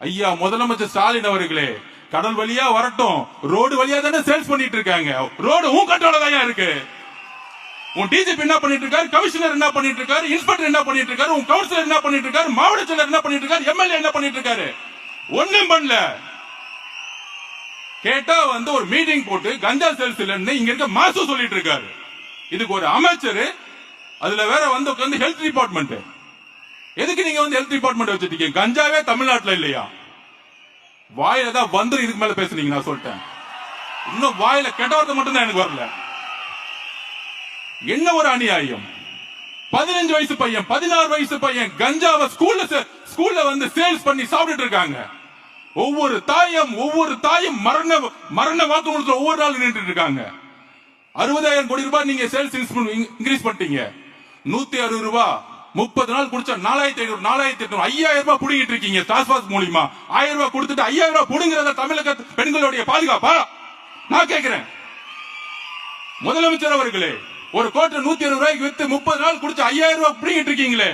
ஐயா முதலமைச்சர் ஸ்டாலின் அவர்களே, கடல் வழியா வரட்டும், ரோடு வழியா தானே சேல்ஸ் பண்ணிட்டு இருக்காங்க. ரோடு உன் கண்ட்ரோல தான் இருக்கு. உன் டிஜிபி என்ன பண்ணிட்டு இருக்காரு, கமிஷனர் என்ன பண்ணிட்டு இருக்காரு, இன்ஸ்பெக்டர் என்ன பண்ணிட்டு இருக்காரு, உன் கவுன்சிலர் என்ன பண்ணிட்டு இருக்காரு, மாவட்ட செயலர் என்ன பண்ணிட்டு இருக்காரு, எம்எல்ஏ என்ன பண்ணிட்டு இருக்காரு, ஒண்ணும் பண்ணல. கேட்டா ஒரு மீட்டிங் போட்டு கஞ்சா சேல்ஸ் இல்லன்னு இங்க இருக்க மாசு சொல்லிட்டு இருக்காரு. இதுக்கு ஒரு அமைச்சர், அதுல வேற உட்கார்ந்து ஹெல்த் டிபார்ட்மெண்ட். எதுக்கு நீங்க ஹெல்த் டிபார்ட்மெண்ட் வச்சிருக்கீங்க? கஞ்சாவே தமிழ்நாட்டுல இல்லையா? வாயில தான் வந்து இதுக்கு மேல பேசுனீங்க. நான் சொல்லிட்டேன், இன்னும் வாயில கெட்ட வார்த்தை மட்டும் தான் எனக்கு வரல. என்ன ஒரு அநியாயம்! 15 வயசு பையன், 16 வயசு பையன் கஞ்சாவை ஸ்கூல்ல சேல்ஸ் பண்ணி சாப்பிட்டு இருக்காங்க. ஒவ்வொரு தாயும் மரண வாக்குமூலத்தில் ஒவ்வொரு நாள் நின்று இருக்காங்க. 60,000 கோடி ரூபாய் நீங்க சேல்ஸ் இன்க்ரீஸ் பண்ணிட்டீங்க. 160 ரூபாய் 30 நாள் குடிச்சா 4,500, 4,800, 5,000 ரூபாய் புடிங்கிட்டு இருக்கீங்க. டாஸ்மாக் மூலியமா 1000 ரூபாய் கொடுத்துட்டு 5,000 ரூபாய் புடுங்கிறத தமிழக பெண்களுடைய பாதுகாப்பா? நான் கேட்கிறேன். முதலமைச்சர் அவர்களே, ஒரு கோட்டை 120 ரூபாய்க்கு வித்து 30 நாள் குடிச்சு 5,000 ரூபாய் புடிங்கிட்டு இருக்கீங்களே,